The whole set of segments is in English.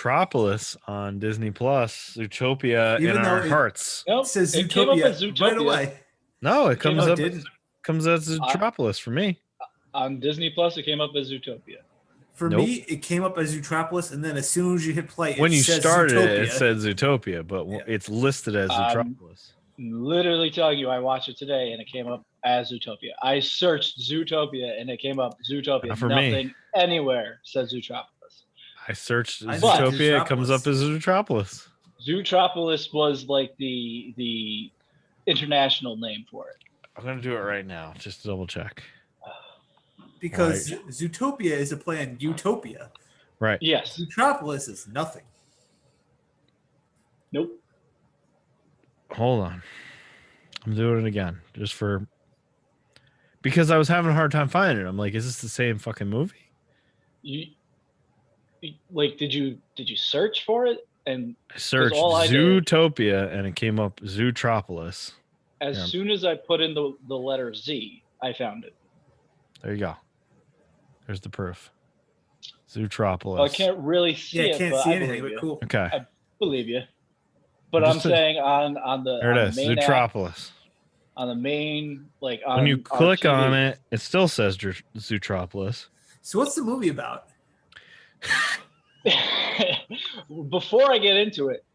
Zootropolis on Disney Plus. Zootopia in Even though our it hearts. Nope, says it came up as Zootopia right Zootopia. away. No, it came comes up- Oh, up. it didn't. Comes as Zootropolis for me. On Disney Plus. It came up as Zootopia. For Nope. me, it came up as Zootropolis, and then as soon as you hit play, When it you says started Zootopia. it said Zootopia, but Yeah. it's listed as Zootropolis. Literally telling you, I watched it today and it came up as Zootopia. I searched Zootopia and it came up Zootopia. Not for Nothing me. anywhere says Zootropolis. I searched I thought Zootopia. It comes up Zootropolis. as Zootropolis. Zootropolis was like the international name for it. I'm gonna do it right now, just to double check. Because Zootopia is a play on Utopia. Right. Yes. Zootropolis is nothing. Nope. Hold on. I'm doing it again, just because I was having a hard time finding it. I'm like, is this the same fucking movie? Like, did you search for it? And I searched all I did- Zootopia and it came up Zootropolis. as Yeah. soon as I put in the letter Z, I found it. There you go. There's the proof. Zootropolis. Well, I can't really see Yeah, it. I can't but see I anything, believe but you. cool. Okay. I believe you. But Just I'm saying on the There it on is. the main app, Zootropolis. on the main like on When you our click TV. on it, it still says Zootropolis. So what's the movie about? Before I get into it,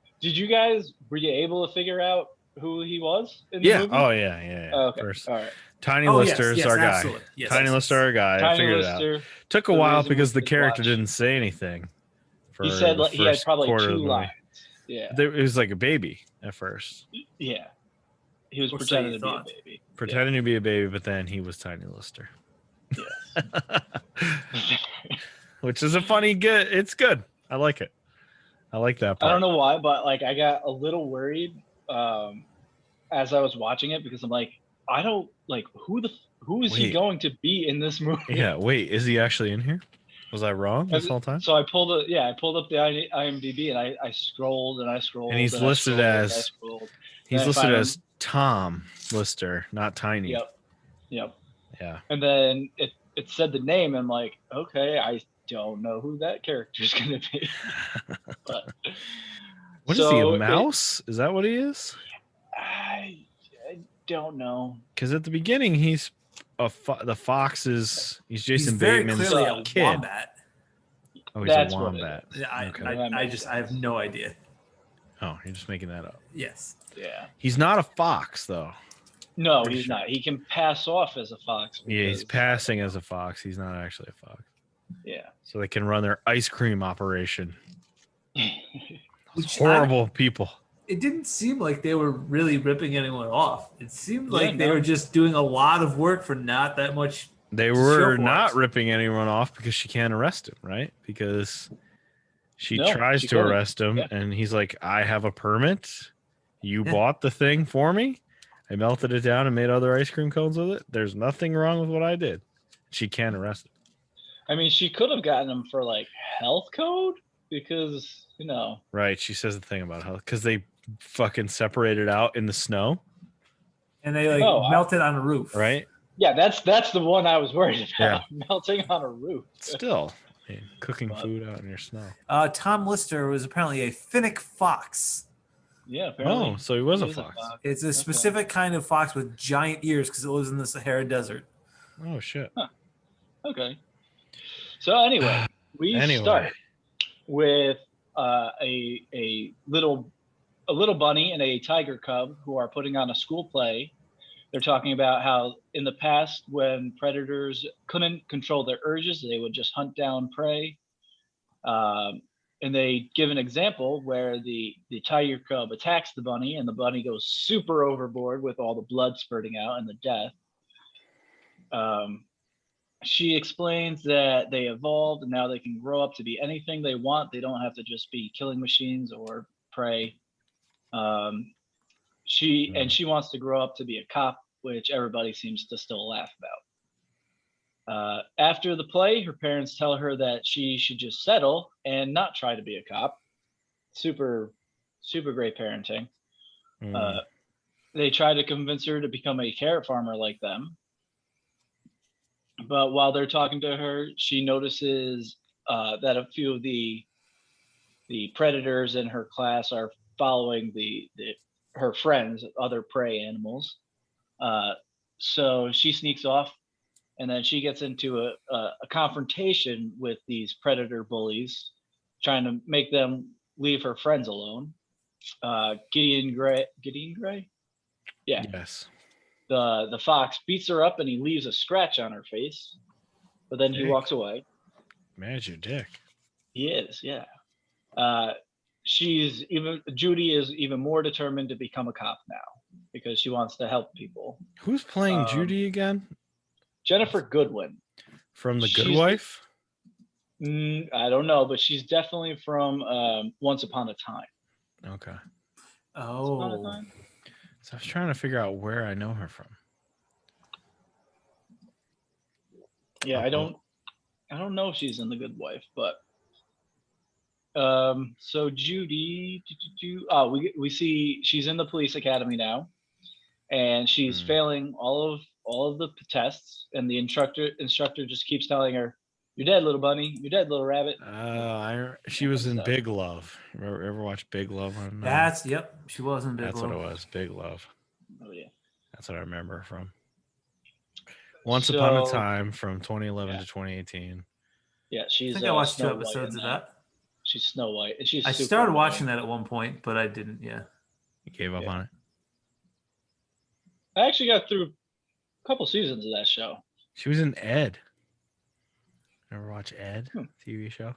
were you able to figure out who he was in the Yeah. movie? Oh yeah. Oh, okay. First, All right. Tiny Oh, Lister's yes, our guy. absolutely. Yes, Tiny yes, Lister, yes. our guy. I Tiny figured it out. Lister. Took a the while reason because we the character watched. didn't say anything. For He said the like, he had first probably quarter of 2 the movie. lines. Yeah. It was like a baby at first, Yeah. He was Or so pretending you to be a thought. baby. pretending to be a baby, but then he was Tiny Lister, Yes. which is a funny good. It's good. I like it. I like that part. I don't know why, but like I got a little worried as I was watching it because I'm like, I don't like who is he Wait. going to be in this movie? Yeah. Wait, is he actually in here? Was I wrong this whole time? So I pulled up the IMDb and I scrolled and I scrolled. And he's and I listed scrolled and I as- scrolled. He's Then I listed find as Tom Lister, not Tiny. Yep. Yeah. And then it said the name. And I'm like, okay, I don't know who that character is going to be. But What is he? so A mouse? Is that what he is? I don't know. Because at the beginning, he's the fox is he's Jason He's very Bateman's clearly a kid. wombat. Oh, he's That's a what it wombat. Yeah, Okay. I have no idea. Oh, you're just making that up. Yes. Yeah. He's not a fox, though. No, Pretty he's sure. not. He can pass off as a fox. Yeah, he's because- passing as a fox. He's not actually a fox. Yeah. So they can run their ice cream operation. Which Horrible people. It didn't seem like they were really ripping anyone off. It seemed Yeah, like they no. were just doing a lot of work for not that much. They Just were show not forms. ripping anyone off because she can't arrest him, right? Because she No, tries she to couldn't. arrest him, Yeah. and he's like, I have a permit. You Yeah. bought the thing for me. I melted it down and made other ice cream cones with it. There's nothing wrong with what I did. She can't arrest him. I mean, she could have gotten him for like health code because, Right. She says the thing about how, because they fucking separated out in the snow, And they like Oh, melted on a roof. right? yeah, that's the one I was worried Yeah. about, melting on a roof. Still, I mean, cooking But- food out in your snow. Tom Lister was apparently a finnick fox. Yeah, apparently. Oh, so he was he a is fox. It's a specific kind of fox with giant ears because it lives in the Sahara Desert. Oh, shit. Okay. So anyway, we start with a little bunny and a tiger cub who are putting on a school play. They're talking about how in the past, when predators couldn't control their urges, they would just hunt down prey. And they give an example where the tiger cub attacks the bunny and the bunny goes super overboard with all the blood spurting out and the death. She explains that they evolved and now they can grow up to be anything they want. They don't have to just be killing machines or prey. She wants to grow up to be a cop, which everybody seems to still laugh about. After the play, her parents tell her that she should just settle and not try to be a cop. Super, super great parenting. They try to convince her to become a carrot farmer like them. But while they're talking to her, she notices that a few of the the predators in her class are following her friends, other prey animals. So she sneaks off, and then she gets into a confrontation with these predator bullies, trying to make them leave her friends alone. Gideon Gray, yeah. Yes. The fox beats her up, and he leaves a scratch on her face, but then he Dick. walks away. Man's your dick. He is, yeah. Judy is even more determined to become a cop now because she wants to help people. Who's playing Judy again? Jennifer Goodwin. From The Good Wife? I don't know, but she's definitely from Once Upon a Time. Okay. Oh. So I was trying to figure out where I know her from. Yeah, I don't know if she's in The Good Wife, but so Judy, we see she's in the police academy now, and she's failing all of the tests, and the instructor just keeps telling her, "You're dead, little bunny. You're dead, little rabbit." She was in Big Love. Ever watch Big Love? On, she was in Big Love. That's what it was, Big Love. Oh yeah, that's what I remember her from. Once Upon a Time from 2011 to 2018. Yeah, she's. I think I watched 2 episodes of that. She's Snow White, and she's. I started watching that at one point, but I didn't. Yeah. You gave up on it. I actually got through a couple seasons of that show. She was in Ed. Ever watch Ed TV show?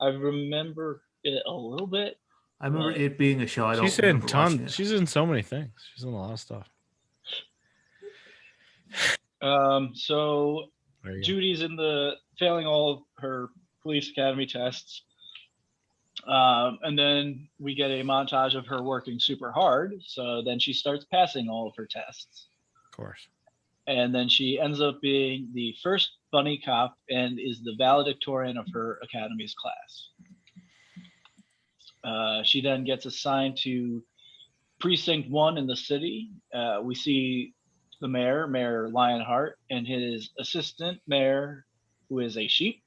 I remember it a little bit. I remember it being a show. She's in tons. She's in so many things. She's in a lot of stuff. So Judy's failing all of her police academy tests. And then we get a montage of her working super hard. So then she starts passing all of her tests. Of course. And then she ends up being the first bunny cop and is the valedictorian of her academy's class. She then gets assigned to Precinct 1 in the city. We see the Mayor Lionheart, and his assistant mayor, who is a sheep.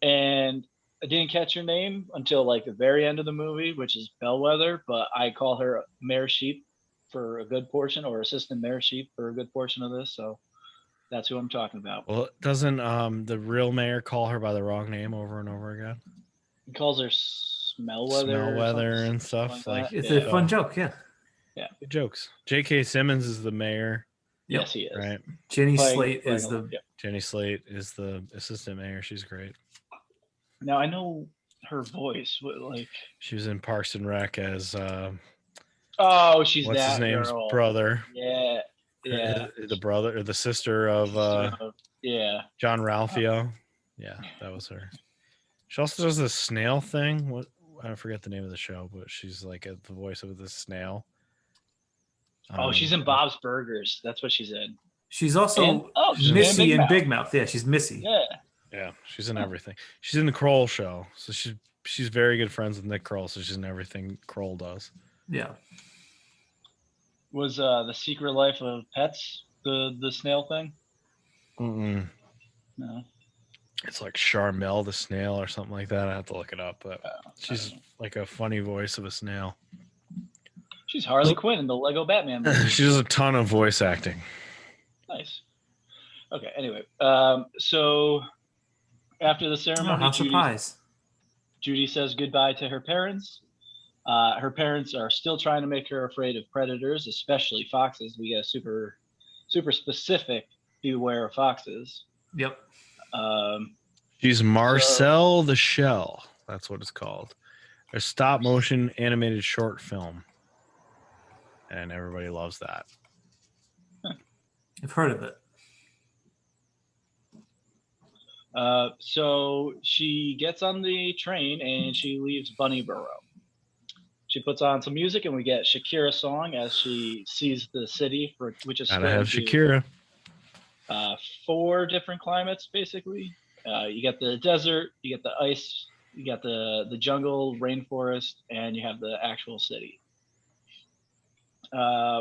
And I didn't catch her name until like the very end of the movie, which is Bellwether, but I call her Mayor Sheep for a good portion, or Assistant Mayor Sheep for a good portion of this. So that's who I'm talking about. Well, doesn't the real mayor call her by the wrong name over and over again? He calls her Smellweather and stuff. Like it's a fun joke, yeah. Yeah. Good jokes. J.K. Simmons is the mayor. Yes, he is. Right. Jenny Slate is the assistant mayor. She's great. Now I know her voice. Like she was in Parks and Rec as she's what's his name's girl. brother. Yeah. The brother or the sister of John Ralphio. Yeah, that was her. She also does this snail thing. I forget the name of the show, but she's like the voice of this snail. She's in Bob's Burgers. That's what she's in. She's also Missy in Big Mouth. Yeah, she's Missy. Yeah, she's in everything. She's in the Kroll show, so she's very good friends with Nick Kroll, so she's in everything Kroll does. Yeah. Was The Secret Life of Pets the snail thing? Mm-mm. No. It's like Charmel the snail or something like that. I have to look it up, but she's like a funny voice of a snail. She's Harley Quinn in the Lego Batman movie. She does a ton of voice acting. Nice. Okay, anyway. So after the ceremony, Judy says goodbye to her parents. Her parents are still trying to make her afraid of predators, especially foxes. We get a super, super specific beware of foxes. Yep. She's Marcel the Shell. That's what it's called. A stop motion animated short film. And everybody loves that. I've heard of it. So she gets on the train and she leaves Bunnyboro. She puts on some music and we get Shakira's song as she sees the city, which is gotta have Shakira. 4 different climates, basically. You get the desert, you get the ice, you got the jungle, rainforest, and you have the actual city.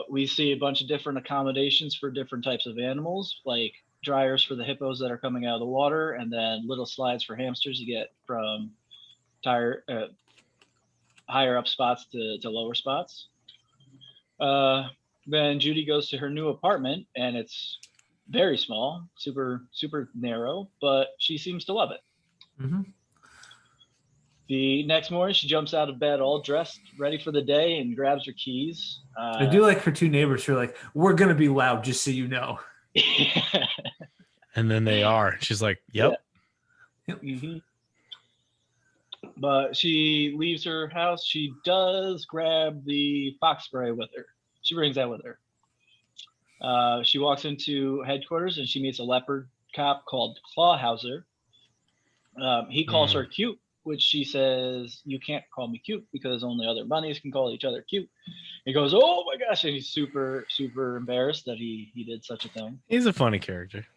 We see a bunch of different accommodations for different types of animals, like dryers for the hippos that are coming out of the water, and then little slides for hamsters you get from higher up spots to lower spots. Then Judy goes to her new apartment, and it's very small, super narrow, but she seems to love it. Mm-hmm. The next morning, she jumps out of bed all dressed, ready for the day, and grabs her keys. I do like her two neighbors who are like, "We're gonna be loud, just so you know." And then they are. She's like, "Yep." Yeah. Mm-hmm. But she leaves her house. She does grab the fox spray with her. She brings that with her. She walks into headquarters and she meets a leopard cop called Clawhauser. He calls her cute, which she says, "You can't call me cute because only other bunnies can call each other cute." He goes, "Oh my gosh," and he's super embarrassed that he did such a thing. He's a funny character.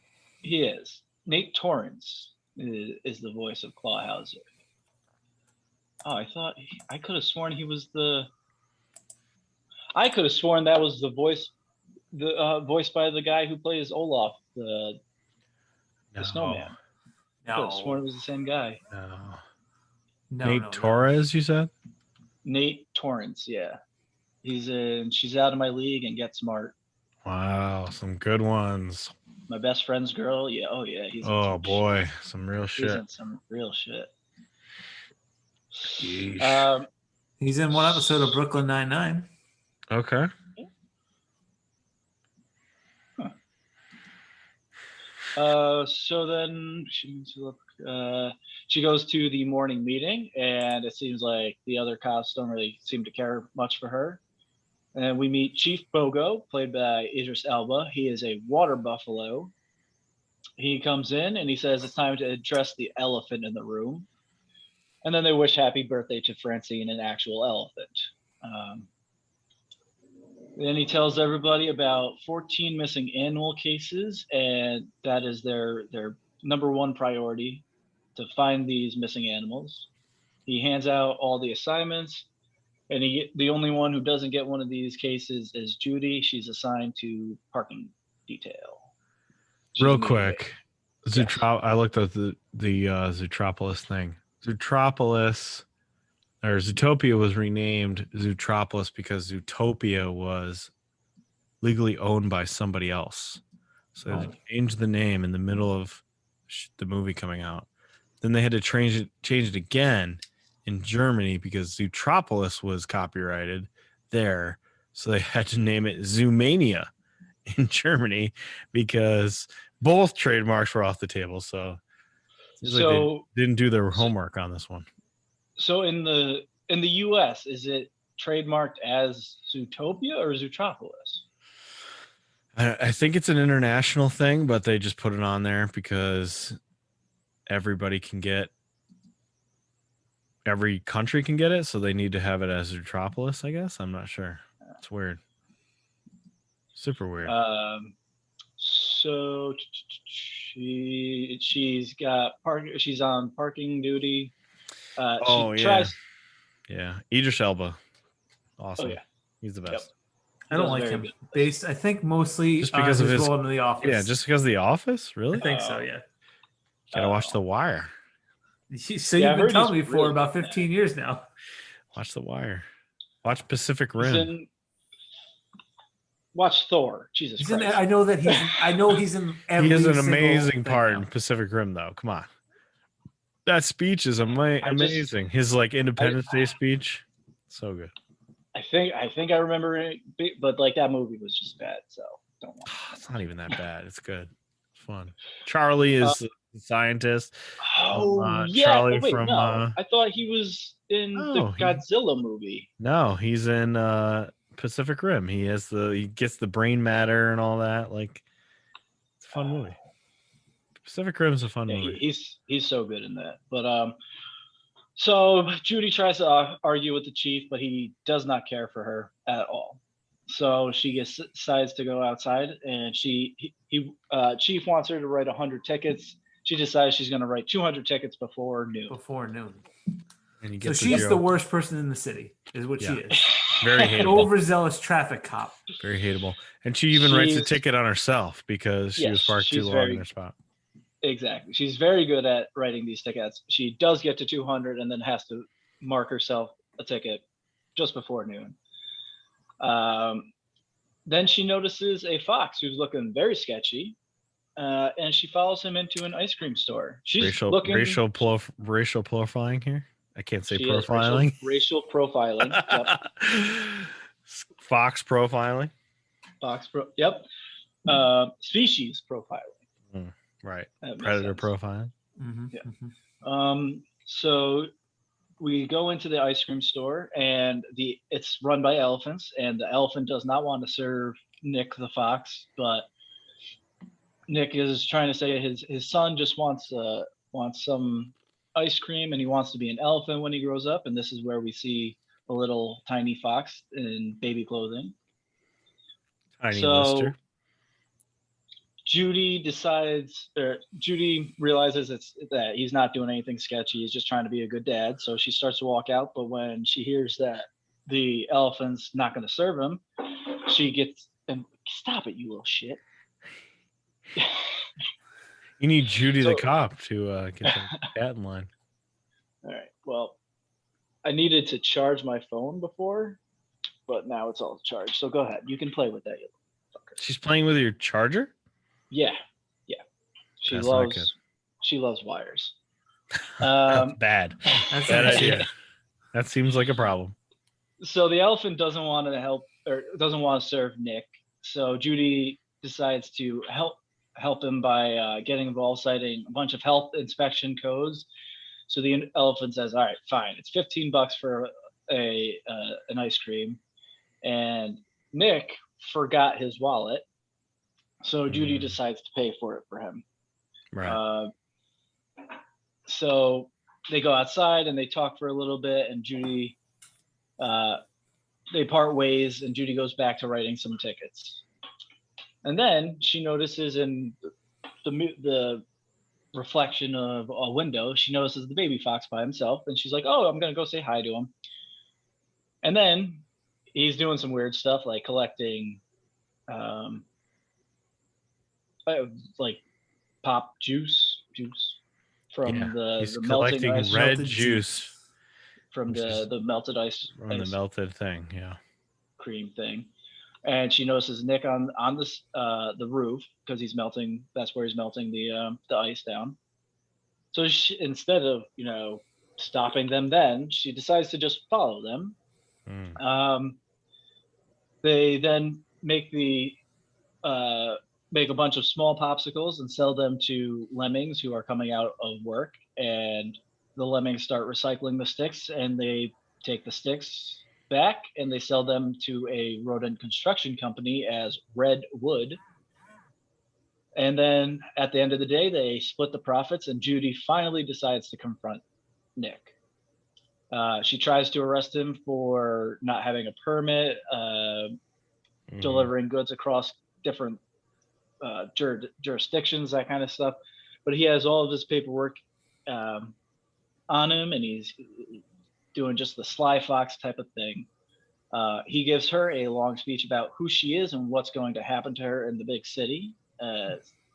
He is. Nate Torrance is the voice of Clawhauser. Oh, I could have sworn he was I could have sworn that was the voice, voiced by the guy who plays Olaf, the snowman. I could have sworn it was the same guy. No. Nate Torres, you said? Nate Torrance, yeah. He's in She's Out of My League and Get Smart. Wow, some good ones. My Best Friend's Girl, yeah. Oh yeah, he's. Oh boy, some real shit. He's in some real shit. He's in one episode of Brooklyn Nine-Nine. Okay. So then she goes to the morning meeting, and it seems like the other cops don't really seem to care much for her. And we meet Chief Bogo, played by Idris Elba. He is a water buffalo. He comes in and he says it's time to address the elephant in the room. And then they wish happy birthday to Francine, an actual elephant. Then he tells everybody about 14 missing animal cases, and that is their number one priority, to find these missing animals. He hands out all the assignments, and the only one who doesn't get one of these cases is Judy. She's assigned to parking detail. Real quick, I looked at the Zootropolis thing. Zootropolis or Zootopia was renamed Zootropolis because Zootopia was legally owned by somebody else. So they changed the name in the middle of the movie coming out. Then they had to change it again in Germany because Zootropolis was copyrighted there. So they had to name it Zoomania in Germany because both trademarks were off the table. So they didn't do their homework on this one. So in the US, is it trademarked as Zootopia or Zootropolis? I think it's an international thing, but they just put it on there because every country can get it, so they need to have it as Zootropolis, I guess. I'm not sure. It's weird. Super weird. So she's on parking duty. Yeah. Idris Elba. Awesome. Oh, yeah. He's the best. Yep. I don't like him. Based, I think mostly just because of his role in The Office. Yeah, just because of The Office? Really? I think so, yeah. You gotta watch The Wire. So you've been telling me for about 15 years now. Watch The Wire. Watch Pacific Rim. Watch Thor. Jesus Christ. I know he's in every He has an amazing part in Pacific Rim, though. Come on. That speech is amazing. His Independence Day speech. So good. I think I remember it, but that movie was just bad, so don't watch it. It's not even that bad. It's good. It's fun. Charlie is the scientist. Yeah. Charlie I thought he was in the Godzilla movie. No, he's in Pacific Rim. He gets the brain matter and all that. It's a fun movie. Pacific Rim is a fun movie. He's so good in that. But so Judy tries to argue with the chief, but he does not care for her at all. So she decides to go outside, and chief wants her to write 100 tickets. She decides she's going to write 200 tickets before noon. And so she's the worst person in the city, is what she is. Very hateable. An overzealous traffic cop. Very hateable. And she even writes a ticket on herself because she was parked too long in her spot. Exactly. She's very good at writing these tickets. She does get to 200 and then has to mark herself a ticket just before noon. Then she notices a fox who's looking very sketchy, and she follows him into an ice cream store. She's racial profiling here. I can't say profiling. Racial profiling. Yep. Fox profiling. Yep. Species profiling. Right. Predator profiling. Mm-hmm. Yeah. Mm-hmm. So we go into the ice cream store, and it's run by elephants, and the elephant does not want to serve Nick the fox, but Nick is trying to say his son just wants some ice cream, and he wants to be an elephant when he grows up. And this is where we see a little tiny fox in baby clothing. Tiny Lister. Judy realizes that he's not doing anything sketchy. He's just trying to be a good dad. So she starts to walk out, but when she hears that the elephant's not going to serve him, she gets and stop it, you little shit. You need Judy the cop to get the cat in line. All right. Well, I needed to charge my phone before, but now it's all charged. So go ahead. You can play with that, you fucker. She's playing with your charger? Yeah. She loves wires. That's bad. That's bad idea. That seems like a problem. So the elephant doesn't want to help, or doesn't want to serve Nick. So Judy decides to help him by getting involved, citing a bunch of health inspection codes. So the elephant says, "All right, fine. It's $15 for an ice cream," and Nick forgot his wallet. So Judy decides to pay for it for him. Right. So they go outside and they talk for a little bit, and Judy, they part ways, and Judy goes back to writing some tickets. And then she notices in the reflection of a window, she notices the baby fox by himself, and she's like, "Oh, I'm gonna go say hi to him." And then he's doing some weird stuff like collecting, like pop juice from the melting ice, red juice from the melted ice from the melted thing, cream thing. And she notices Nick on the roof because he's melting. That's where he's melting the ice down. So instead of stopping them, then she decides to just follow them. They then make a bunch of small popsicles and sell them to lemmings who are coming out of work, and the lemmings start recycling the sticks, and they take the sticks back and they sell them to a rodent construction company as red wood. And then at the end of the day, they split the profits, and Judy finally decides to confront Nick. She tries to arrest him for not having a permit, delivering goods across different jurisdictions, that kind of stuff. But he has all of his paperwork on him, and he's doing just the Sly Fox type of thing. He gives her a long speech about who she is and what's going to happen to her in the big city.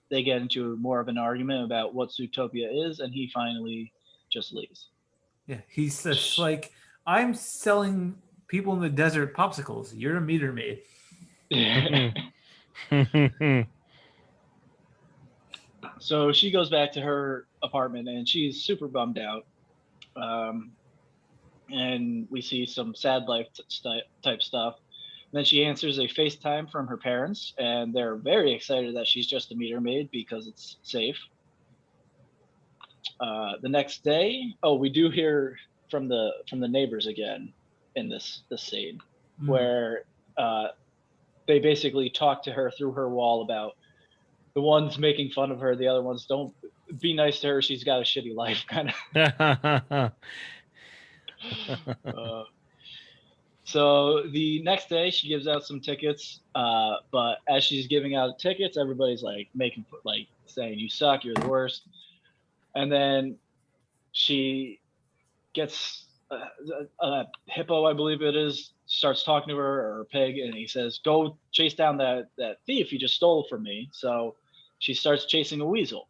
They get into more of an argument about what Zootopia is, and he finally just leaves. Yeah, he's just like, "I'm selling people in the desert popsicles. You're a meter maid." So she goes back to her apartment, and she's super bummed out. And we see some sad life type stuff. And then she answers a FaceTime from her parents, and they're very excited that she's just a meter maid because it's safe. The next day, we do hear from the neighbors again in this scene, where they basically talk to her through her wall about the ones making fun of her, the other ones don't be nice to her. She's got a shitty life, kind of. So the next day, she gives out some tickets, but as she's giving out tickets, everybody's saying, "You suck, you're the worst." And then she gets a hippo, I believe it is, starts talking to her, or a pig, and he says, "Go chase down that thief you just stole from me." So she starts chasing a weasel.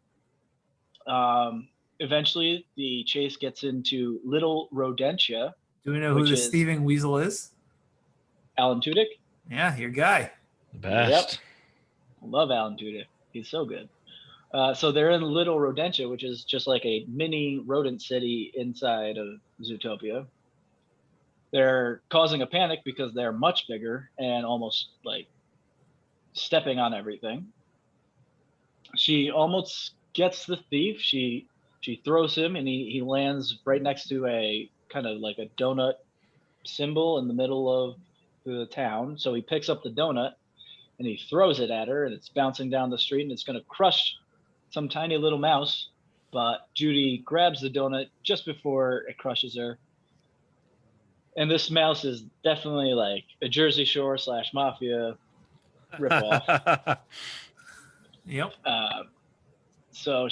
Eventually, the chase gets into Little Rodentia. Do we know who the Steven Weasel is? Alan Tudyk. Yeah, your guy. The best. Yep. Love Alan Tudyk. He's so good. So they're in Little Rodentia, which is just like a mini rodent city inside of Zootopia. They're causing a panic because they're much bigger and almost like stepping on everything. She almost gets the thief. She throws him, and he lands right next to a kind of like a donut symbol in the middle of the town. So he picks up the donut and he throws it at her, and it's bouncing down the street, and it's going to crush some tiny little mouse. But Judy grabs the donut just before it crushes her. And this mouse is definitely like a Jersey Shore / Mafia ripoff. Yep. So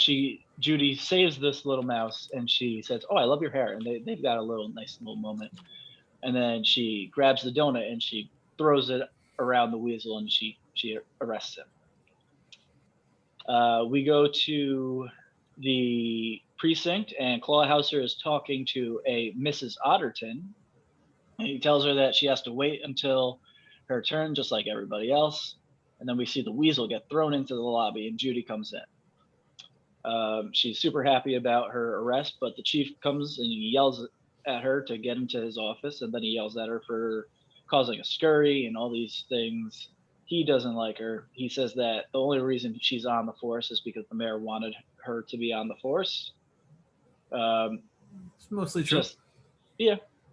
Judy saves this little mouse, and she says, "Oh, I love your hair." And they've got a nice little moment. And then she grabs the donut and she throws it around the weasel, and she arrests him. We go to the precinct, and Clawhauser is talking to a Mrs. Otterton. And he tells her that she has to wait until her turn, just like everybody else. And then we see the weasel get thrown into the lobby, and Judy comes in. She's super happy about her arrest, but the chief comes and he yells at her to get into his office, and then he yells at her for causing a scurry and all these things. He doesn't like her. He says that the only reason she's on the force is because the mayor wanted her to be on the force. It's mostly true.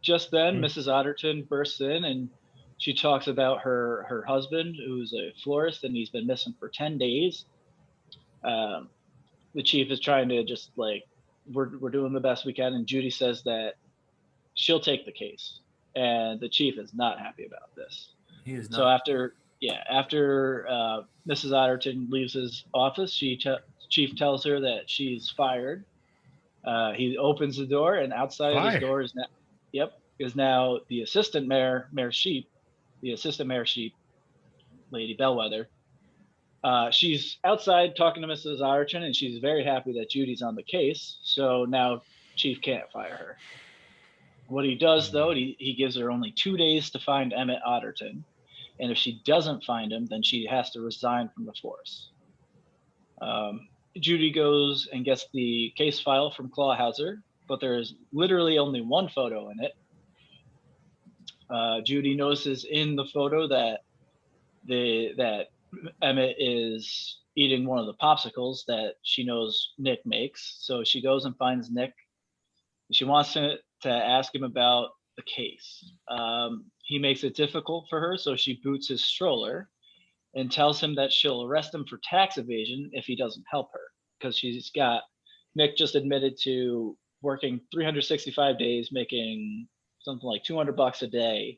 Just then, Mrs. Otterton bursts in, and she talks about her husband, who's a florist, and he's been missing for 10 days. The chief is trying to just like, we're doing the best we can, and Judy says that she'll take the case, and the chief is not happy about this. He is not. So after Mrs. Otterton leaves his office, chief tells her that she's fired. He opens the door, and outside of his door is now the assistant mayor Sheep, Lady Bellwether. She's outside talking to Mrs. Otterton, and she's very happy that Judy's on the case. So now Chief can't fire her. What he does, though, he gives her only 2 days to find Emmett Otterton. And if she doesn't find him, then she has to resign from the force. Judy goes and gets the case file from Clawhauser, but there's literally only one photo in it. Judy notices in the photo that Emmett is eating one of the popsicles that she knows Nick makes. So she goes and finds Nick. She wants to ask him about the case. He makes it difficult for her, so she boots his stroller and tells him that she'll arrest him for tax evasion if he doesn't help her, because Nick just admitted to working 365 days, making something like $200 a day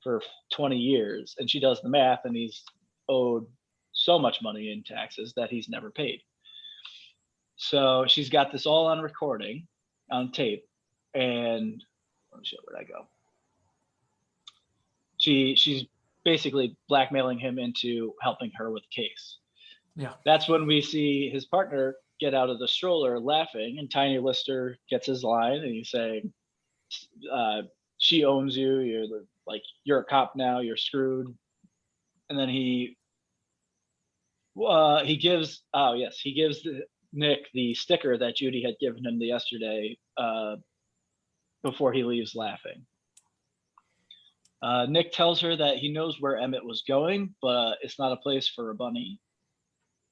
for 20 years. And she does the math, and he's owed so much money in taxes that he's never paid. So she's got this all on recording, on tape, and where'd I go? She's basically blackmailing him into helping her with the case. Yeah. That's when we see his partner get out of the stroller laughing, and Tiny Lister gets his line, and he's saying, she owns you, you're a cop now, you're screwed. And then he gives Nick the sticker that Judy had given him yesterday before he leaves laughing. Nick tells her that he knows where Emmett was going, but it's not a place for a bunny.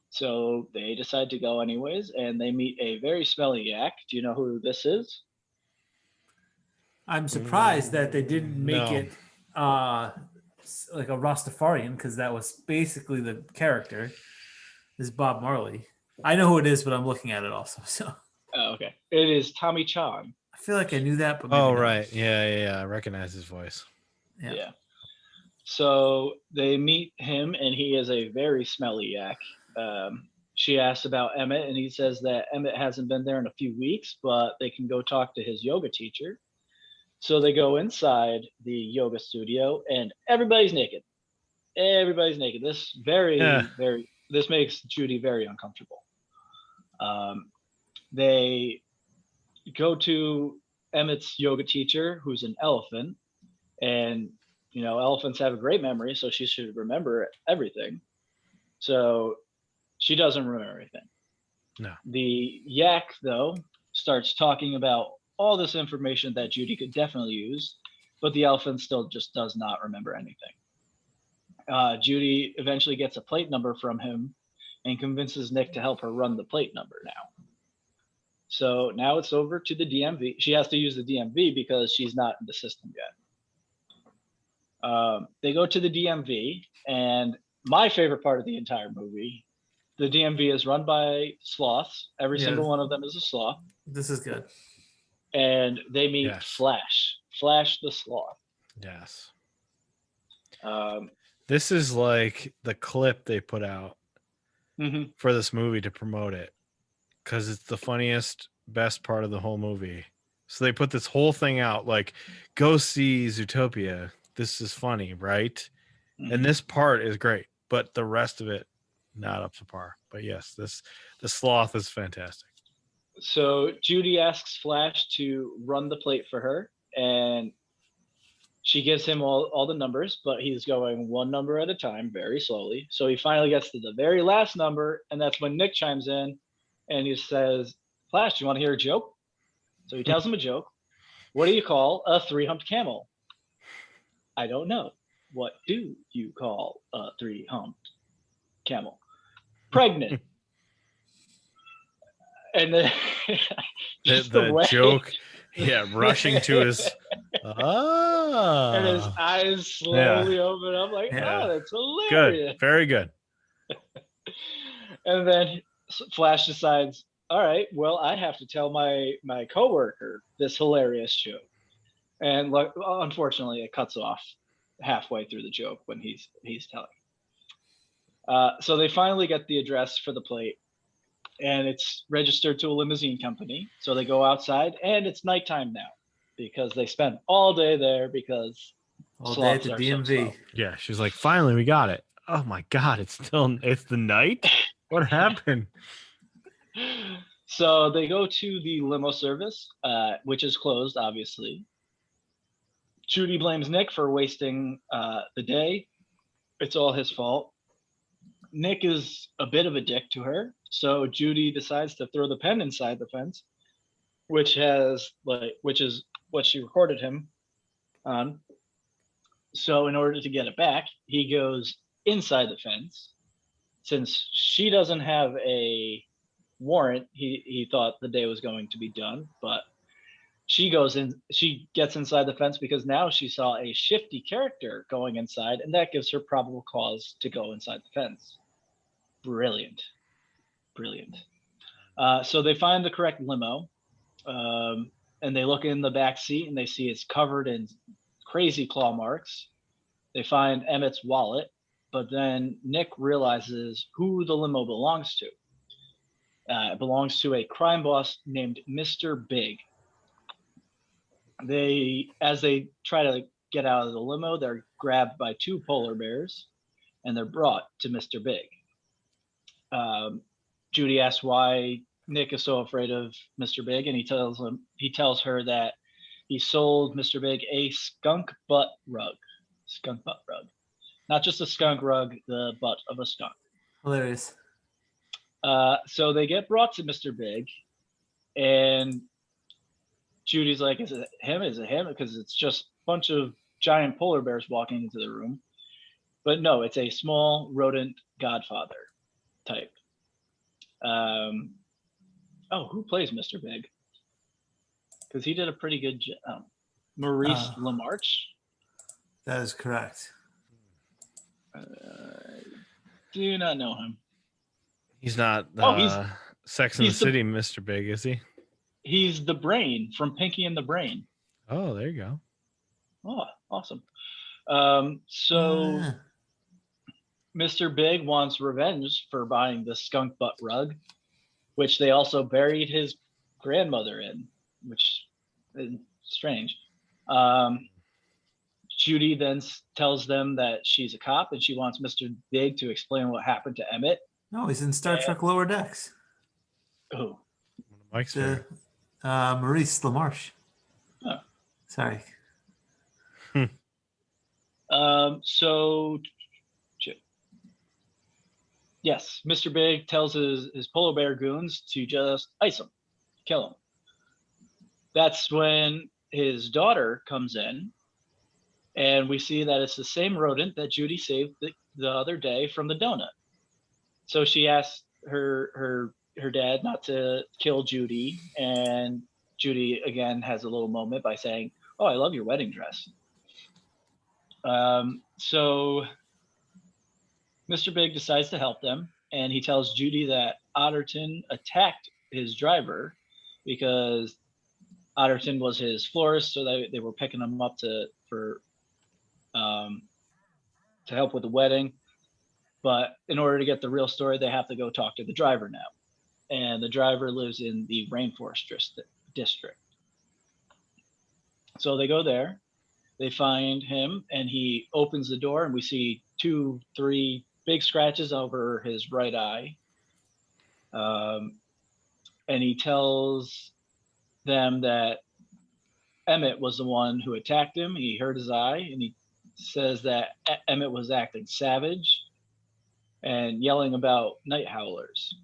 So they decide to go anyways, and they meet a very smelly yak. Do you know who this is? I'm surprised that they didn't make it like a Rastafarian, because that was basically the character. This is Bob Marley. I know who it is, but I'm looking at it also. So. Oh, okay. It is Tommy Chong. I feel like I knew that, but right. Yeah. I recognize his voice. Yeah. So they meet him, and he is a very smelly yak. She asks about Emmett, and he says that Emmett hasn't been there in a few weeks, but they can go talk to his yoga teacher. So they go inside the yoga studio, and everybody's naked. This makes Judy very uncomfortable. they go to Emmett's yoga teacher, who's an elephant, and elephants have a great memory, so she should remember everything. So she doesn't remember everything. No. The yak, though, starts talking about all this information that Judy could definitely use, but the elephant still just does not remember anything. Judy eventually gets a plate number from him and convinces Nick to help her run the plate number now. So now it's over to the DMV. She has to use the DMV because she's not in the system yet. They go to the DMV, and my favorite part of the entire movie, the DMV is run by sloths. Every single one of them is a sloth. This is good. And they meet Flash the sloth. Yes. This is like the clip they put out for this movie to promote it, because it's the funniest, best part of the whole movie. So they put this whole thing out, like, go see Zootopia. This is funny, right? And this part is great, but the rest of it, not up to par. But yes, the sloth is fantastic. So Judy asks Flash to run the plate for her, and she gives him all the numbers, but he's going one number at a time, very slowly. So he finally gets to the very last number, and that's when Nick chimes in, and he says, Flash, do you want to hear a joke? So he tells him a joke. What do you call a three-humped camel? I don't know. What do you call a three-humped camel? Pregnant. And then the joke, rushing to his and his eyes slowly open up, like, that's hilarious. Good, very good. And then Flash decides, all right, well, I have to tell my coworker this hilarious joke. And unfortunately, it cuts off halfway through the joke when he's telling. So they finally get the address for the plate, and it's registered to a limousine company. So they go outside, and it's nighttime now because they spent all day there because all day at the DMV. So yeah, she's like, finally, we got it. Oh my God, it's the night. What happened? So they go to the limo service, which is closed, obviously. Judy blames Nick for wasting the day. It's all his fault. Nick is a bit of a dick to her, so Judy decides to throw the pen inside the fence, which is what she recorded him on. So in order to get it back, he goes inside the fence. Since she doesn't have a warrant, he thought the day was going to be done, but she gets inside the fence because now she saw a shifty character going inside, and that gives her probable cause to go inside the fence. Brilliant. So they find the correct limo, and they look in the back seat, and they see it's covered in crazy claw marks. They find Emmett's wallet, but then Nick realizes who the limo belongs to. It belongs to a crime boss named Mr. Big. As they try to get out of the limo, they're grabbed by two polar bears, and they're brought to Mr. Big. Judy asks why Nick is so afraid of Mr. Big, and he tells her that he sold Mr. Big a skunk butt rug. Not just a skunk rug, the butt of a skunk. Hilarious. So they get brought to Mr. Big, and Judy's like, is it him? Because it's just a bunch of giant polar bears walking into the room. But no, it's a small rodent godfather type. Who plays Mr. Big? Because he did a pretty good job. Maurice LaMarche? That is correct. Do not know him. He's not Sex and the City Mr. Big, is he? He's the Brain from Pinky and the Brain. Oh, there you go. Oh, awesome. Mr. Big wants revenge for buying the skunk butt rug, which they also buried his grandmother in, which is strange. Judy then tells them that she's a cop and she wants Mr. Big to explain what happened to Emmett. No, he's in Star Trek Lower Decks. Oh, Mike's favorite. Maurice LaMarche. Oh. Sorry. So, yes, Mr. Big tells his polar bear goons to just ice him, kill him. That's when his daughter comes in, and we see that it's the same rodent that Judy saved the other day from the donut. So she asks her dad not to kill Judy, and Judy again has a little moment by saying, "Oh, I love your wedding dress." So Mr. Big decides to help them, and he tells Judy that Otterton attacked his driver because Otterton was his florist, so they were picking him up to help with the wedding. But in order to get the real story, they have to go talk to the driver now, and the driver lives in the Rainforest District. So they go there, they find him, and he opens the door, and we see 2-3 big scratches over his right eye. And he tells them that Emmett was the one who attacked him. He hurt his eye, and he says that Emmett was acting savage and yelling about night howlers.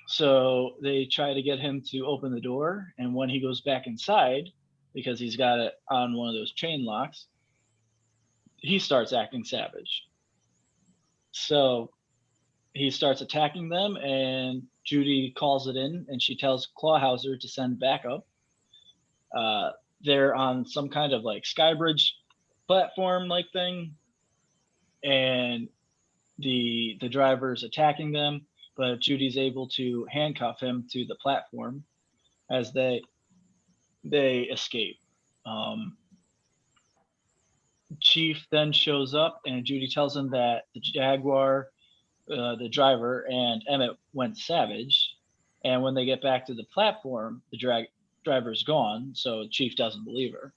So they try to get him to open the door, and when he goes back inside, because he's got it on one of those chain locks, he starts acting savage. So he starts attacking them, and Judy calls it in, and she tells Clawhauser to send backup. They're on some kind of like skybridge platform like thing, and the driver's attacking them, but Judy's able to handcuff him to the platform as they escape. Chief then shows up, and Judy tells him that the Jaguar, the driver, and Emmett went savage. And when they get back to the platform, the driver's gone, so Chief doesn't believe her.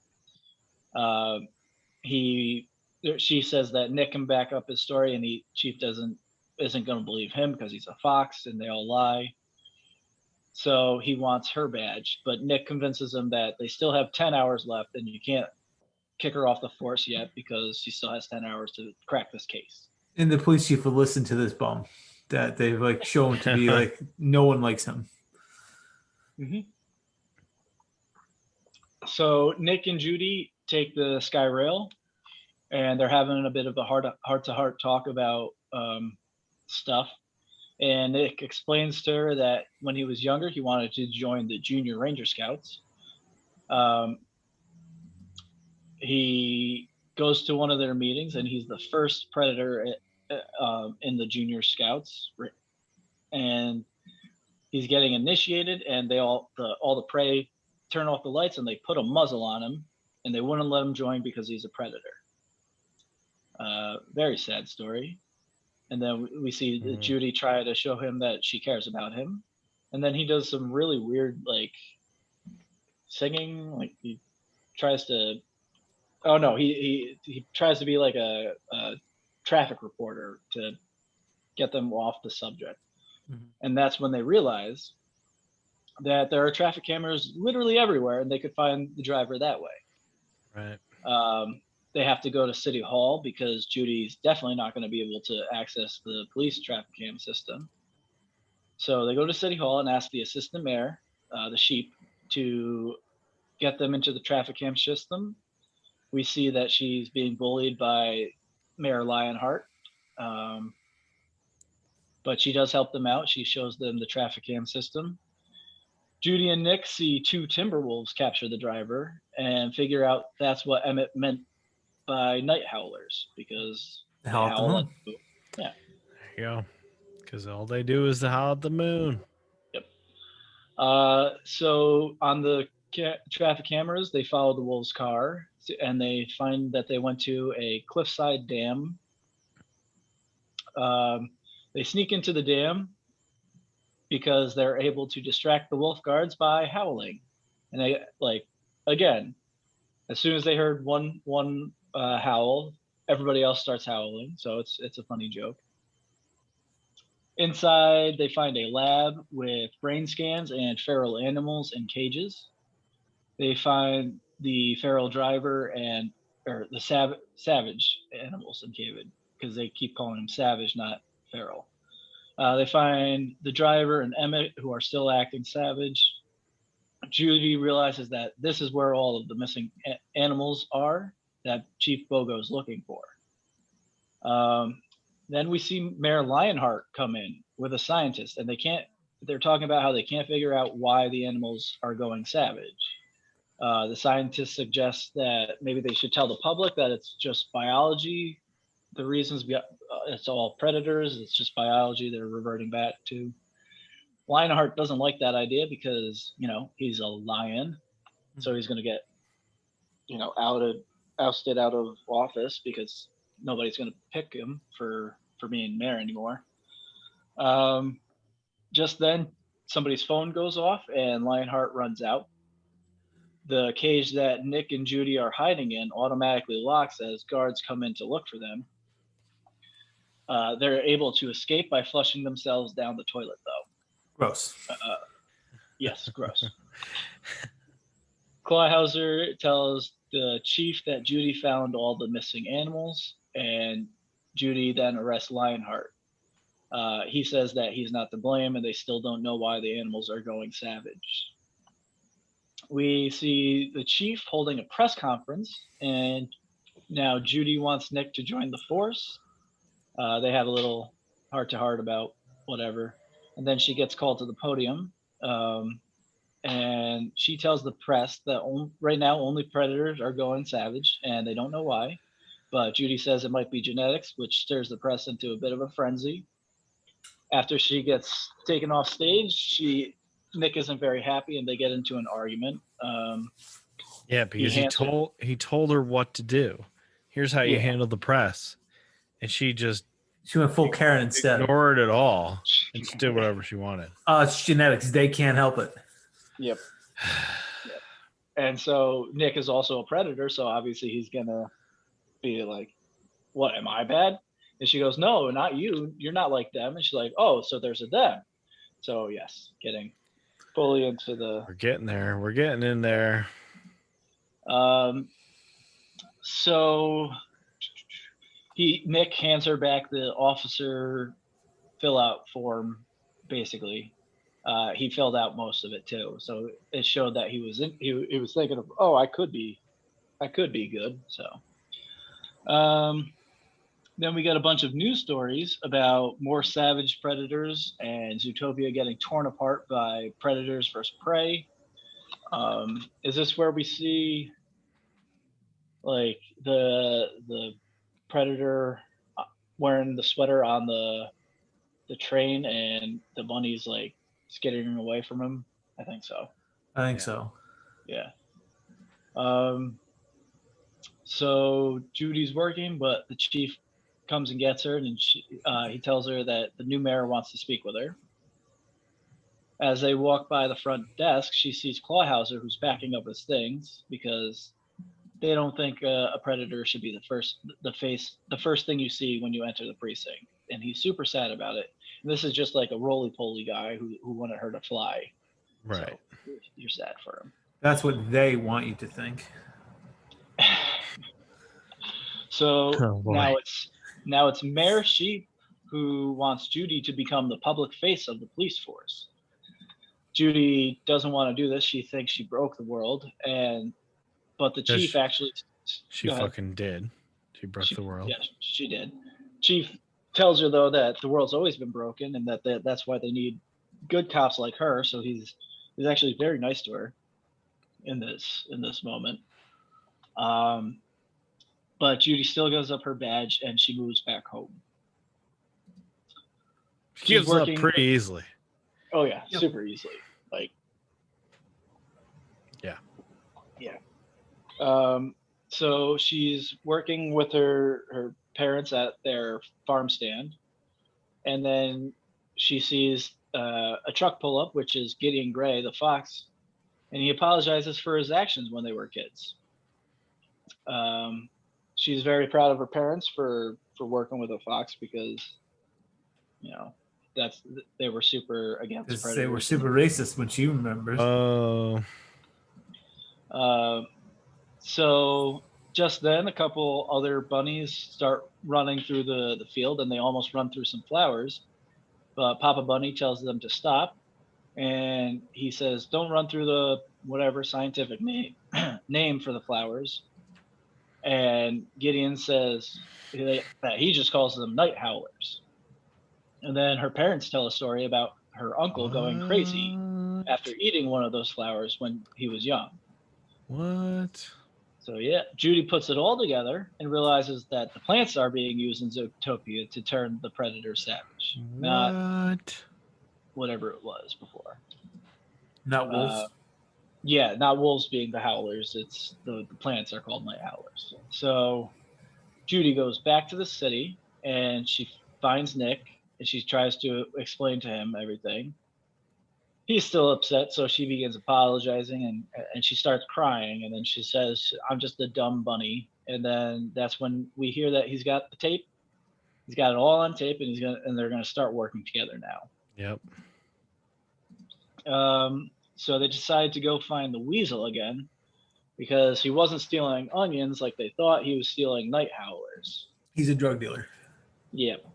She says that Nick can back up his story, and Chief isn't going to believe him because he's a fox, and they all lie. So he wants her badge, but Nick convinces him that they still have 10 hours left, and you can't kick her off the force yet because she still has 10 hours to crack this case. And the police chief would listen to this bum that they've like shown to be like no one likes him. Mm-hmm. So Nick and Judy take the Sky Rail, and they're having a bit of a heart-to-heart talk about stuff. And Nick explains to her that when he was younger, he wanted to join the Junior Ranger Scouts. He goes to one of their meetings, and he's the first predator in the Junior Scouts. And he's getting initiated, and all the prey turn off the lights, and they put a muzzle on him, and they wouldn't let him join because he's a predator. Very sad story. And then we see Judy try to show him that she cares about him, and then he does some really weird like singing. Like he tries to. Oh no, he tries to be like a traffic reporter to get them off the subject. Mm-hmm. And that's when they realize that there are traffic cameras literally everywhere, and they could find the driver that way. Right. They have to go to City Hall because Judy's definitely not going to be able to access the police traffic cam system. So they go to City Hall and ask the assistant mayor, the Sheep, to get them into the traffic cam system. We see that she's being bullied by Mayor Lionheart. But she does help them out. She shows them the traffic cam system. Judy and Nick see 2 Timberwolves capture the driver and figure out that's what Emmett meant by night howlers, because they howl at the moon. Yeah. There you go. Because all they do is howl at the moon. Yep. So on the traffic cameras, they follow the wolves' car, and they find that they went to a cliffside dam. They sneak into the dam because they're able to distract the wolf guards by howling. And they again, as soon as they heard one howl, everybody else starts howling. So it's a funny joke. Inside, they find a lab with brain scans and feral animals in cages. They find the feral driver or the savage animals in cage because they keep calling him savage, not feral. They find the driver and Emmett, who are still acting savage. Judy realizes that this is where all of the missing animals are that Chief Bogo is looking for. Then we see Mayor Lionheart come in with a scientist, and they're talking about how they can't figure out why the animals are going savage. The scientist suggests that maybe they should tell the public that it's just biology. The reasons it's all predators, it's just biology they're reverting back to. Lionheart doesn't like that idea because, he's a lion. So he's going to get, ousted out of office because nobody's going to pick him for being mayor anymore. Just then, somebody's phone goes off and Lionheart runs out. The cage that Nick and Judy are hiding in automatically locks as guards come in to look for them. They're able to escape by flushing themselves down the toilet, though. Gross. Yes, gross. Clawhauser tells the chief that Judy found all the missing animals, and Judy then arrests Lionheart. He says that he's not to blame, and they still don't know why the animals are going savage. We see the chief holding a press conference, and now Judy wants Nick to join the force. They have a little heart-to-heart about whatever, and then she gets called to the podium, and she tells the press that right now only predators are going savage, and they don't know why. But Judy says it might be genetics, which stirs the press into a bit of a frenzy. After she gets taken off stage, Nick isn't very happy, and they get into an argument. Yeah, because he told her what to do. Here's how you handle the press, and she went full Karen instead. Ignored it all and just did whatever she wanted. It's genetics; they can't help it. Yep. And so Nick is also a predator, so obviously he's gonna be like, "What? Am I bad?" And she goes, "No, not you. You're not like them." And she's like, "Oh, so there's a them." So yes, getting fully into the. We're getting there. We're getting in there. So Nick hands her back the officer fill out form, basically. He filled out most of it too, so it showed that he was thinking of, oh, I could be good. So then we got a bunch of news stories about more savage predators and Zootopia getting torn apart by predators versus prey. Is this where we see like the predator wearing the sweater on the train and the bunny's like skittering away from him? I think so. Yeah. So Judy's working, but the chief comes and gets her, and he tells her that the new mayor wants to speak with her. As they walk by the front desk, she sees Clawhauser, who's packing up his things because they don't think a predator should be the first thing you see when you enter the precinct, and he's super sad about it. And this is just like a roly-poly guy who wanted her to fly. Right. So you're sad for him. That's what they want you to think. So now it's Mayor Sheep who wants Judy to become the public face of the police force. Judy doesn't want to do this. She thinks she broke the world, but the chief actually. She fucking did. She broke the world. Yeah, she did. Chief tells her though that the world's always been broken, and that's why they need good cops like her. So he's actually very nice to her in this moment. But Judy still gives up her badge and she moves back home. She gives up pretty easily. Oh yeah, yep. Super easily. Like. Yeah. Yeah. So she's working with her parents at their farm stand, and then she sees a truck pull up, which is Gideon Gray, the fox, and he apologizes for his actions when they were kids. She's very proud of her parents for working with a fox because, they were super against predators. They were super racist, which you remember. Oh. So just then, a couple other bunnies start running through the field, and they almost run through some flowers. But Papa Bunny tells them to stop, and he says, "Don't run through the whatever scientific name for the flowers." And Gideon says that he just calls them night howlers. And then her parents tell a story about her uncle going crazy after eating one of those flowers when he was young. What? So yeah, Judy puts it all together and realizes that the plants are being used in Zootopia to turn the predator savage, not whatever it was before. Not wolves. Yeah, not wolves being the howlers. It's the plants are called night howlers. So Judy goes back to the city and she finds Nick and she tries to explain to him everything. He's still upset, so she begins apologizing and she starts crying, and then she says, "I'm just a dumb bunny." And then that's when we hear that he's got the tape. He's got it all on tape, and they're gonna start working together now. Yep. So they decide to go find the weasel again because he wasn't stealing onions like they thought. He was stealing night howlers. He's a drug dealer. Yep.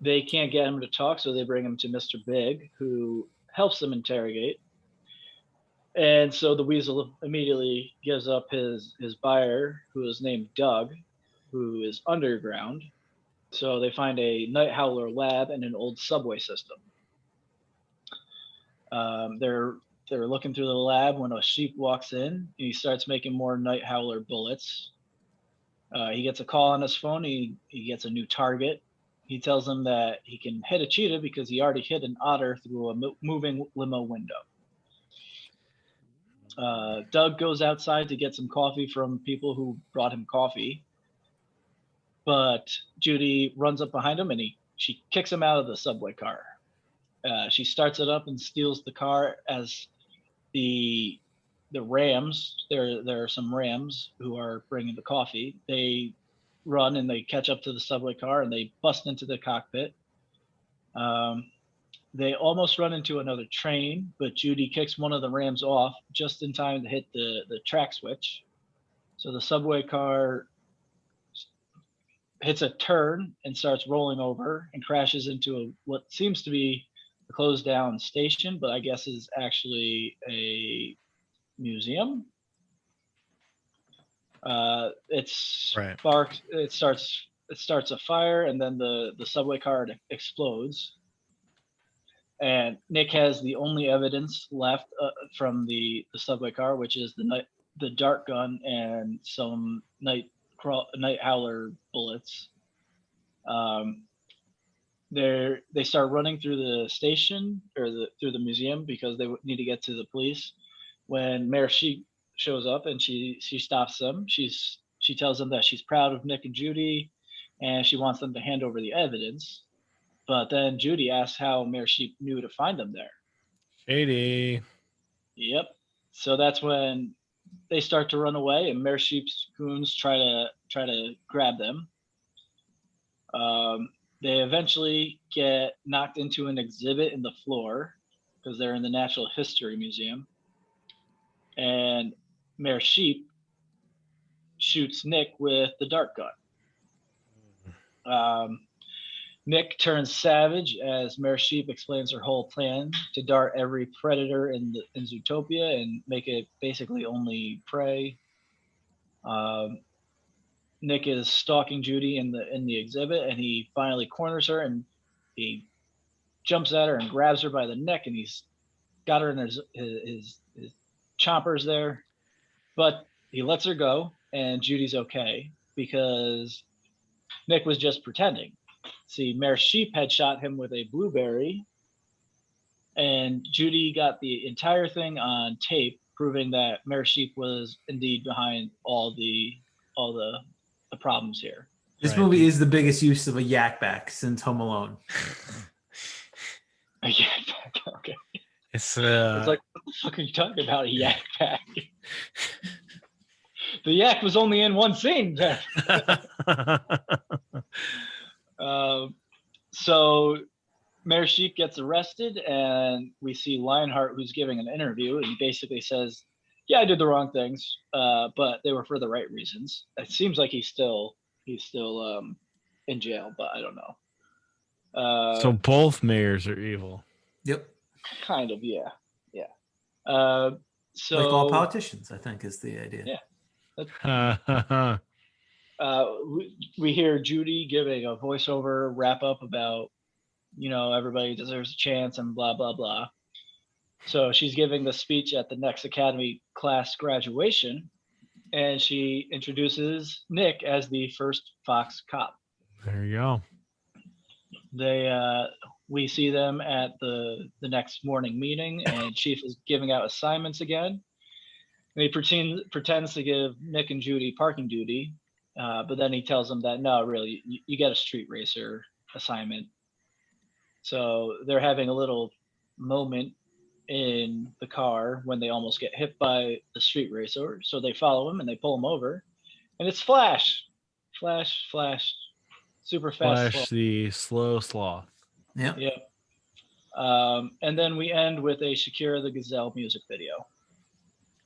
They can't get him to talk, so they bring him to Mr. Big, who helps them interrogate. And so the weasel immediately gives up his buyer, who is named Doug, who is underground. So they find a night howler lab and an old subway system. They're looking through the lab when a sheep walks in, and he starts making more night howler bullets. He gets a call on his phone. He gets a new target. He tells them that he can hit a cheetah because he already hit an otter through a moving limo window. Doug goes outside to get some coffee from people who brought him coffee. But Judy runs up behind him and she kicks him out of the subway car. She starts it up and steals the car as the Rams, there are some Rams who are bringing the coffee. They run and they catch up to the subway car and they bust into the cockpit. They almost run into another train, but Judy kicks one of the Rams off just in time to hit the track switch. So the subway car hits a turn and starts rolling over and crashes into what seems to be a closed down station, but I guess is actually a museum. It starts a fire, and then the subway car explodes. And Nick has the only evidence left from the subway car, which is the dart gun and some night howler bullets. They start running through the station or through the museum because they need to get to the police. When Mayor Sheep shows up and she stops them, she tells them that she's proud of Nick and Judy, and she wants them to hand over the evidence. But then Judy asks how Mayor Sheep knew to find them there. Shady. Yep. So that's when they start to run away, and Mayor Sheep's goons try to grab them. They eventually get knocked into an exhibit in the floor because they're in the Natural History Museum. And Mayor Sheep shoots Nick with the dart gun. Nick turns savage as Mayor Sheep explains her whole plan to dart every predator in Zootopia and make it basically only prey. Nick is stalking Judy in the exhibit, and he finally corners her, and he jumps at her and grabs her by the neck, and he's got her in his chompers there, but he lets her go, and Judy's okay because Nick was just pretending. See, Mayor Sheep had shot him with a blueberry, and Judy got the entire thing on tape, proving that Mayor Sheep was indeed behind all the problems here. This movie is the biggest use of a yak back since Home Alone. A yak back, okay. It's like, what the fuck are you talking about? A yak pack? The yak was only in one scene. So Mayor Sheep gets arrested, and we see Lionheart, who's giving an interview, and he basically says, "Yeah, I did the wrong things, but they were for the right reasons." It seems like he's still in jail, but I don't know. So both mayors are evil. Yep. Kind of, yeah. So like all politicians, I think, is the idea. Yeah. We hear Judy giving a voiceover wrap up about, everybody deserves a chance and blah, blah, blah. So she's giving the speech at the next Academy class graduation, and she introduces Nick as the first Fox cop. There you go. We see them at the next morning meeting, and Chief is giving out assignments again. And he pretends to give Nick and Judy parking duty, but then he tells them that, no, really, you get a street racer assignment. So they're having a little moment in the car when they almost get hit by the street racer. So they follow him and they pull him over. And it's Flash, super fast. Flash, the slow sloth. Yeah. And then we end with a Shakira the Gazelle music video.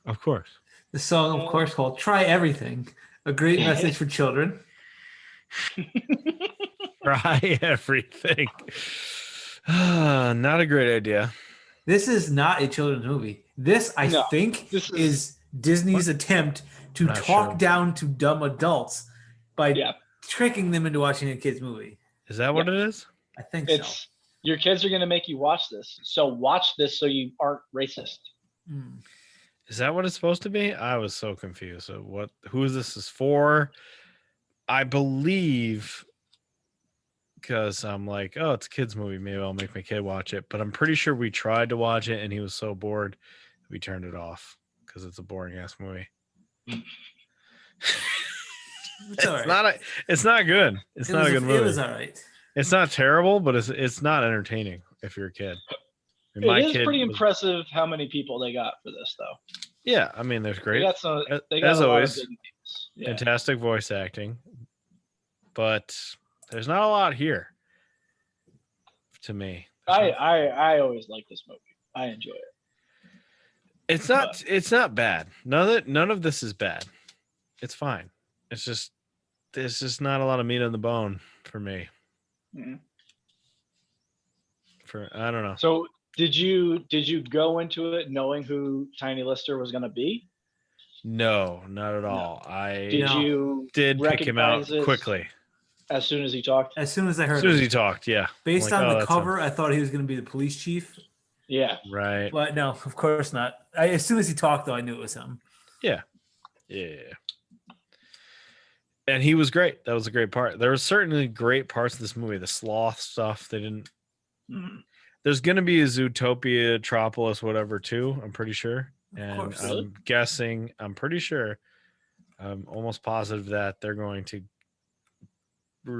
Of course. The song, of course, called "Try Everything," a great message for children. Try everything. Not a great idea. This is not a children's movie. This, I think, is Disney's attempt to talk down to dumb adults by tricking them into watching a kid's movie. Is that what it is? I think so. Your kids are going to make you watch this. So watch this so you aren't racist. Is that what it's supposed to be? I was so confused. So who this is for? I believe, because I'm like, oh, it's a kid's movie. Maybe I'll make my kid watch it. But I'm pretty sure we tried to watch it and he was so bored, we turned it off because it's a boring ass movie. It's all right. It's not good. It's not a good movie. It was all right. It's not terrible, but it's not entertaining if you're a kid. It is pretty impressive how many people they got for this, though. Yeah, I mean, there's great. They got as always, yeah. Fantastic voice acting, but there's not a lot here. To me, I always like this movie. I enjoy it. It's not bad. None of this is bad. It's fine. It's just there's just not a lot of meat on the bone for me. Mm-hmm. I don't know. So did you go into it knowing who Tiny Lister was going to be? No, not at all. You pick him out quickly as soon as he talked? As soon as I heard as soon as he talked, yeah. Based on the cover, I thought he was going to be the police chief. Yeah. Right. But no, of course not. As soon as he talked, though, I knew it was him. Yeah. Yeah. And he was great. That was a great part. There were certainly great parts of this movie. The sloth stuff, they didn't. Mm-hmm. There's going to be a Zootopia, Tropolis, whatever, too. I'm pretty sure. And I'm pretty sure, I'm almost positive that they're going to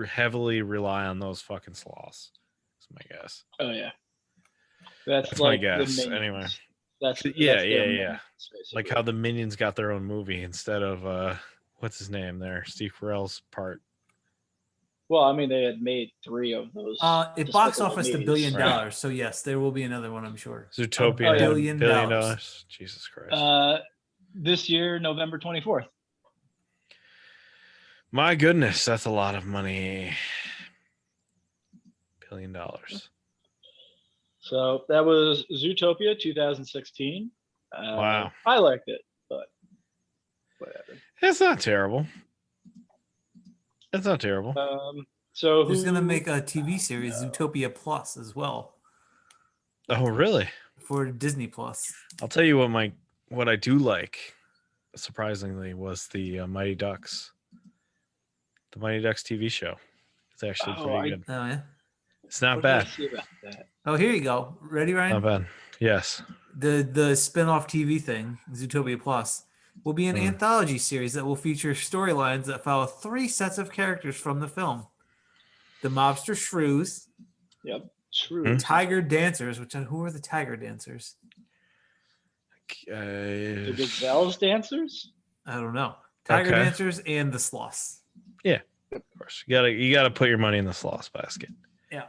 heavily rely on those fucking sloths. That's my guess. Oh, yeah. That's like my guess. Anyway. That's yeah. Like how the Minions got their own movie instead of, what's his name there? Steve Carell's part. Well, I mean, they had made 3 of those. It box office $1 billion. Right. So yes, there will be another one, I'm sure. Zootopia, $1 billion. Jesus Christ. This year, November 24th. My goodness, that's a lot of money. $1 billion. So that was Zootopia 2016. Wow. I liked it, but whatever. It's not terrible. It's not terrible. So who's going to make a TV series, Zootopia Plus, as well? Oh, really? For Disney Plus. I'll tell you what I do like, surprisingly, was the Mighty Ducks. The Mighty Ducks TV show. It's actually pretty good. Oh, yeah? It's not bad. Oh, here you go. Ready, Ryan? Not bad. Yes. The spin-off TV thing, Zootopia Plus, will be an anthology series that will feature storylines that follow 3 sets of characters from the film. The mobster shrews. Yep. Shrews. Tiger dancers, who are the tiger dancers? The gazelles dancers? I don't know. Tiger dancers and the sloths. Yeah, of course. You gotta put your money in the sloths basket. Yeah.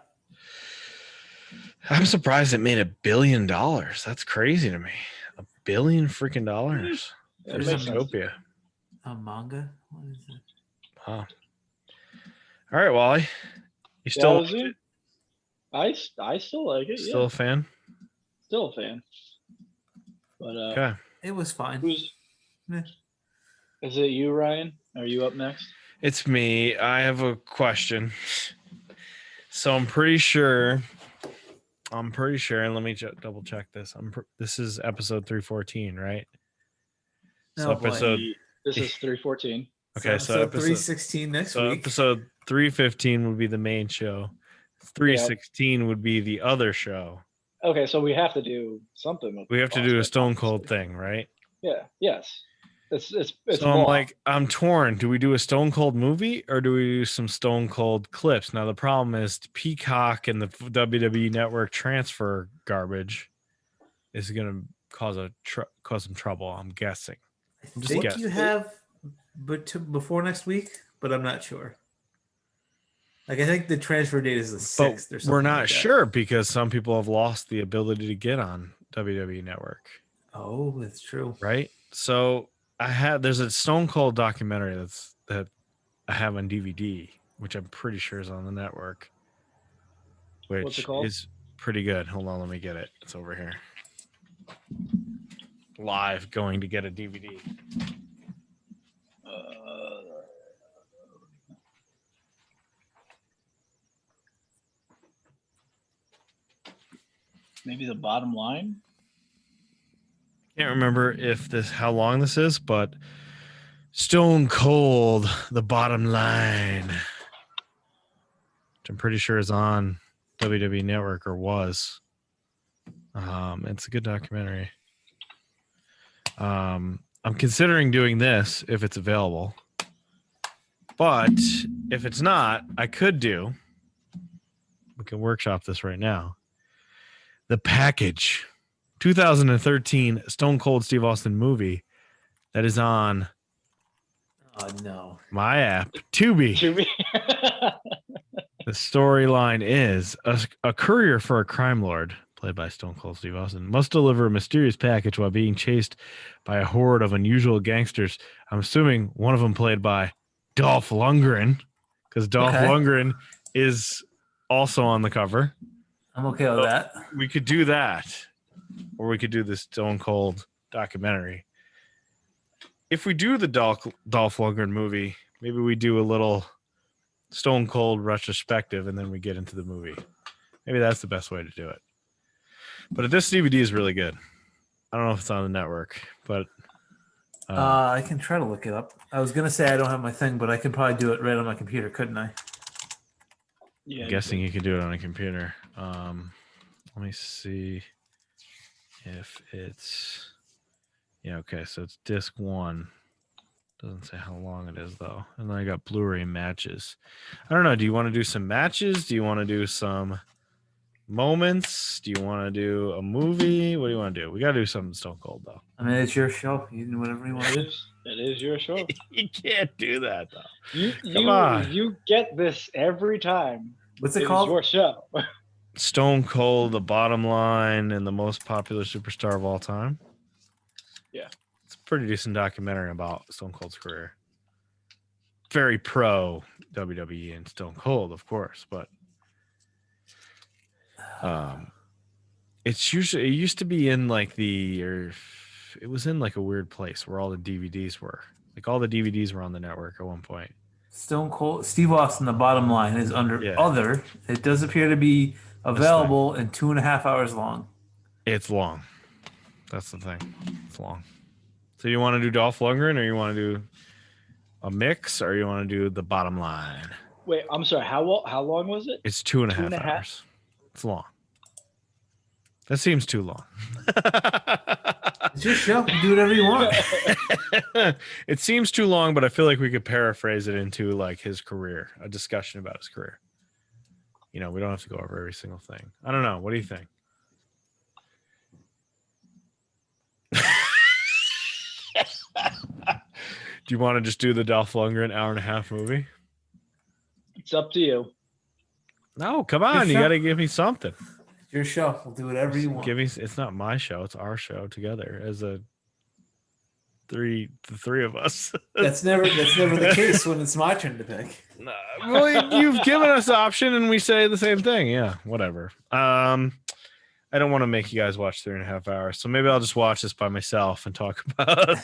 I'm surprised it made $1 billion. That's crazy to me. $1 billion freaking dollars for It makes sense. Zootopia. A manga? What is it? Huh. All right, Wally. You That still was it. I still like it. still a fan? Still a fan. But Okay. It was fine. who's Eh. is it? You, Ryan? Are you up next? It's me. I have a question. So I'm pretty sure, and let me double check this. This is episode 314, right? So Oh, boy. This is 314. Okay, so episode 316 next week. Episode 315 would be the main show. 316 would be the other show. Okay, so we have to do something with We have to do a Stone Cold thing, right? Yeah. Yes. It's So I'm torn. Do we do a Stone Cold movie or do we do some Stone Cold clips? Now the problem is Peacock and the WWE Network transfer garbage is going to cause some trouble. I'm guessing. I think you have, before next week, but I'm not sure. Like I think the transfer date is the 6th or something. We're not sure because some people have lost the ability to get on WWE Network. Oh, that's true. Right? So there's a Stone Cold documentary that I have on DVD, which I'm pretty sure is on the network. What's it called? Is pretty good. Hold on, let me get it. It's over here. Live going to get a DVD. Maybe The Bottom Line? Can't remember how long this is, but Stone Cold, The Bottom Line, which I'm pretty sure is on WWE Network or was. It's a good documentary. I'm considering doing this if it's available, but if it's not, we can workshop this right now. The Package, 2013 Stone Cold Steve Austin movie that is on my app, Tubi. The storyline is a courier for a crime lord, played by Stone Cold Steve Austin, must deliver a mysterious package while being chased by a horde of unusual gangsters. I'm assuming one of them played by Dolph Lundgren, because Dolph Lundgren is also on the cover. I'm okay with that. We could do that, or we could do the Stone Cold documentary. If we do the Dolph Lundgren movie, maybe we do a little Stone Cold retrospective, and then we get into the movie. Maybe that's the best way to do it. But this DVD is really good. I don't know if it's on the network, but I can try to look it up. I was gonna say I don't have my thing, but I could probably do it right on my computer, couldn't I? Yeah. I'm guessing you can do it on a computer. Let me see if it's okay, so it's disc 1. Doesn't say how long it is though. And then I got Blu-ray matches. I don't know, do you want to do some matches? Do you want to do some moments? Do you want to do a movie? What do you want to do? We got to do something Stone Cold though. I mean, it's your show. You can do whatever you want to do. It is your show. You can't do that though. Come on. You get this every time. What's it called? It's your show. Stone Cold, The Bottom Line, and the most popular superstar of all time. Yeah. It's a pretty decent documentary about Stone Cold's career. Very pro WWE and Stone Cold, of course, but it used to be in like it was in like a weird place where all the DVDs were. Like all the DVDs were on the network at one point. Stone Cold Steve Austin, The Bottom Line, is under other. It does appear to be available and 2.5 hours long. It's long. That's the thing. It's long. So you want to do Dolph Lundgren, or you want to do a mix, or you want to do The Bottom Line? Wait, I'm sorry. How long was it? It's 2.5 hours. It's long. That seems too long. It's your show. You do whatever you want. It seems too long, but I feel like we could paraphrase it into like his career, a discussion about his career. We don't have to go over every single thing. I don't know. What do you think? Do you want to just do the Dolph Lundgren 1.5 hour movie? It's up to you. No, come on. You got to give me something. Your show. We'll do whatever you want. It's not my show. It's our show together as the three of us. That's never the case when it's my turn to pick. Well, you've given us the option, and we say the same thing. Yeah, whatever. I don't want to make you guys watch 3.5 hours, so maybe I'll just watch this by myself and talk about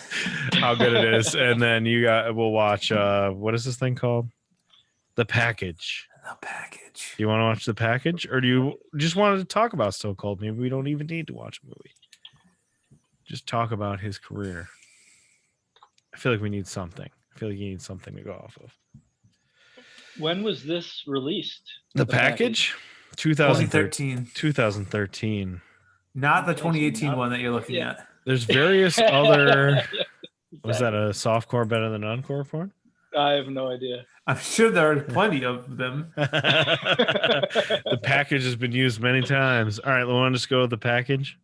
how good it is, and then we'll watch. What is this thing called? The Package. The Package. You want to watch The Package, or do you just want to talk about Stone Cold? Maybe we don't even need to watch a movie. Just talk about his career. I feel like we need something. I feel like you need something to go off of. When was this released? The Package? 2013. 2013. Not the 2018 one that you're looking at. There's various other. Was that a softcore better than encore porn? I have no idea. I'm sure there are plenty of them. The Package has been used many times. All right, want to just go with The Package?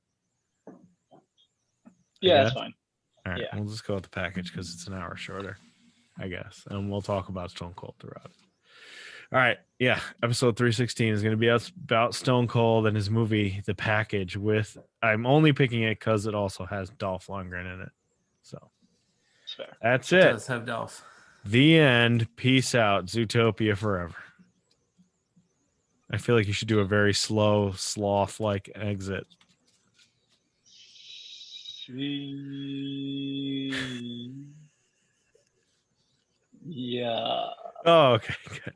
Yeah, that's fine. All right, we'll just go with The Package because it's an hour shorter, I guess. And we'll talk about Stone Cold throughout it. All right, yeah. Episode 316 is going to be about Stone Cold and his movie, The Package. I'm only picking it because it also has Dolph Lundgren in it. So that's it. It does have Dolph. The end. Peace out. Zootopia forever. I feel like you should do a very slow, sloth-like exit. Yeah. Oh, okay. Good.